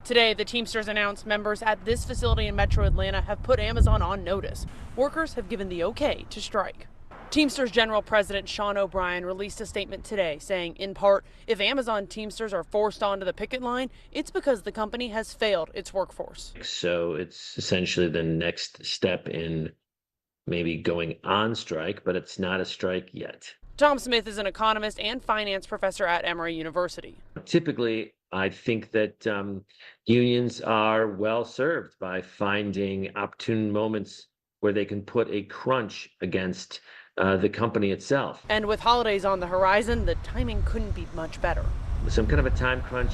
Today, the Teamsters announced members at this facility in Metro Atlanta have put Amazon on notice. Workers have given the okay to strike. Teamsters General President Sean O'Brien released a statement today saying, in part, if Amazon Teamsters are forced onto the picket line, it's because the company has failed its workforce. So it's essentially the next step in maybe going on strike, but it's not a strike yet. Tom Smith is an economist and finance professor at Emory University. Typically, I think that unions are well served by finding opportune moments where they can put a crunch against the company itself. And with holidays on the horizon, the timing couldn't be much better. Some kind of a time crunch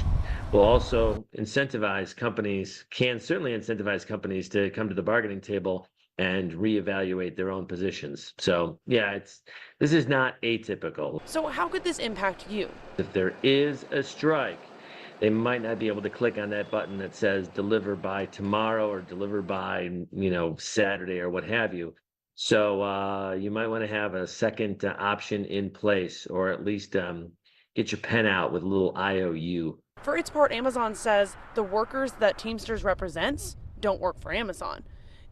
will also incentivize companies, can certainly incentivize companies to come to the bargaining table and reevaluate their own positions. So yeah, this is not atypical. So how could this impact you? If there is a strike, they might not be able to click on that button that says deliver by tomorrow or deliver by, Saturday or what have you. So you might want to have a second option in place, or at least get your pen out with a little IOU. For its part, Amazon says the workers that Teamsters represents don't work for Amazon.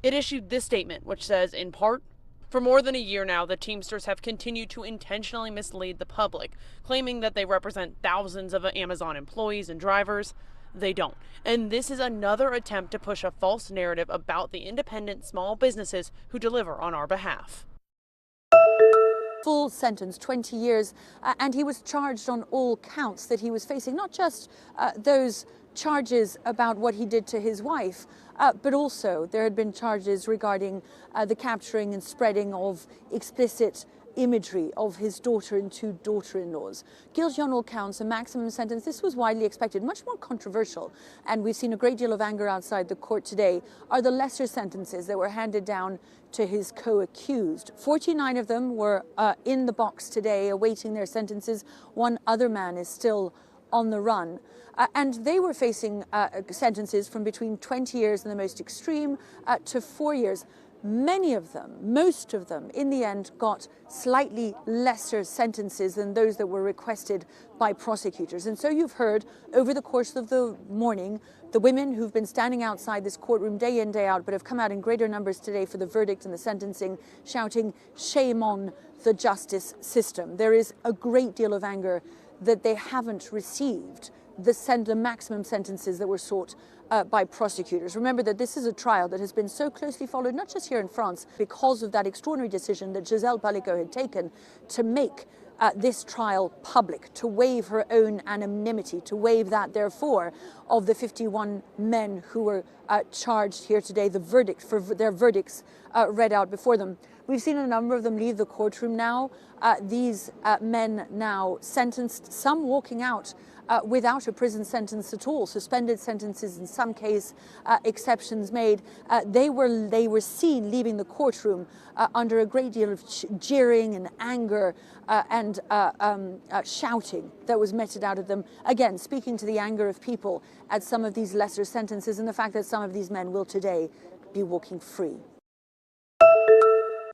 It issued this statement, which says, in part, for more than a year now, the Teamsters have continued to intentionally mislead the public, claiming that they represent thousands of Amazon employees and drivers. They don't. And this is another attempt to push a false narrative about the independent small businesses who deliver on our behalf. Full sentence, 20 years, and he was charged on all counts that he was facing, not just those charges about what he did to his wife, but also there had been charges regarding the capturing and spreading of explicit imagery of his daughter and two daughter-in-laws. Guilty on all counts, a maximum sentence. This was widely expected, much more controversial, and we've seen a great deal of anger outside the court today, are the lesser sentences that were handed down to his co-accused. 49 of them were in the box today awaiting their sentences. One other man is still on the run. And they were facing sentences from between 20 years in the most extreme to 4 years. Many of them, most of them, in the end got slightly lesser sentences than those that were requested by prosecutors. And so you've heard over the course of the morning, the women who've been standing outside this courtroom day in, day out, but have come out in greater numbers today for the verdict and the sentencing, shouting, shame on the justice system. There is a great deal of anger that they haven't received the maximum sentences that were sought by prosecutors. Remember that this is a trial that has been so closely followed, not just here in France, because of that extraordinary decision that Giselle Palicot had taken to make this trial public, to waive her own anonymity, to waive that, therefore, of the 51 men who were charged here today, the verdict for their verdicts read out before them. We've seen a number of them leave the courtroom now. These men now sentenced, some walking out without a prison sentence at all, suspended sentences in some case, exceptions made. They were seen leaving the courtroom under a great deal of jeering and anger and shouting that was meted out at them. Again, speaking to the anger of people at some of these lesser sentences and the fact that some of these men will today be walking free.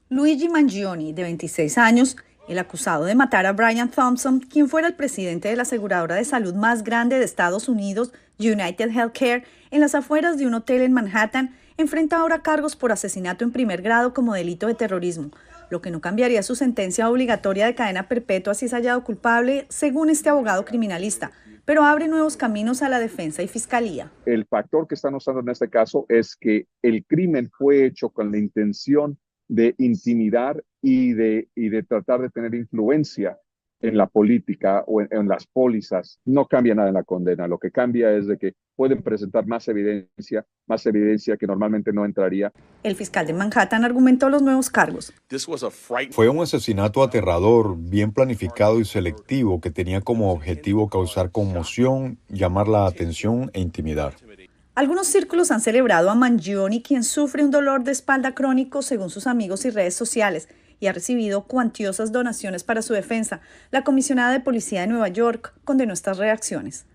Luigi Mangione, de 26 años, el acusado de matar a Brian Thompson, quien fuera el presidente de la aseguradora de salud más grande de Estados Unidos, United Healthcare, en las afueras de un hotel en Manhattan, enfrenta ahora cargos por asesinato en primer grado como delito de terrorismo, lo que no cambiaría su sentencia obligatoria de cadena perpetua si es hallado culpable, según este abogado criminalista, pero abre nuevos caminos a la defensa y fiscalía. El factor que están usando en este caso es que el crimen fue hecho con la intención de intimidar y de tratar de tener influencia en la política o en las pólizas. No cambia nada en la condena. Lo que cambia es de que pueden presentar más evidencia que normalmente no entraría. El fiscal de Manhattan argumentó los nuevos cargos. Fue un asesinato aterrador, bien planificado y selectivo que tenía como objetivo causar conmoción, llamar la atención e intimidar. Algunos círculos han celebrado a Mangione, quien sufre un dolor de espalda crónico según sus amigos y redes sociales, y ha recibido cuantiosas donaciones para su defensa. La comisionada de policía de Nueva York condenó estas reacciones.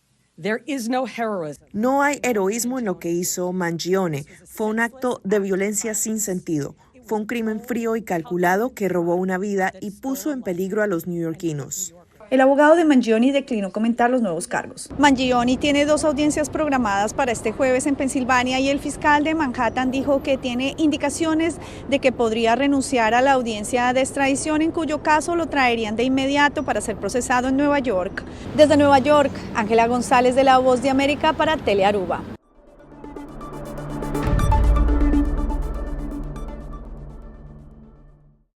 No hay heroísmo en lo que hizo Mangione. Fue un acto de violencia sin sentido. Fue un crimen frío y calculado que robó una vida y puso en peligro a los neoyorquinos. El abogado de Mangione declinó comentar los nuevos cargos. Mangione tiene 2 audiencias programadas para este jueves en Pensilvania y el fiscal de Manhattan dijo que tiene indicaciones de que podría renunciar a la audiencia de extradición, en cuyo caso lo traerían de inmediato para ser procesado en Nueva York. Desde Nueva York, Ángela González de La Voz de América para Telearuba.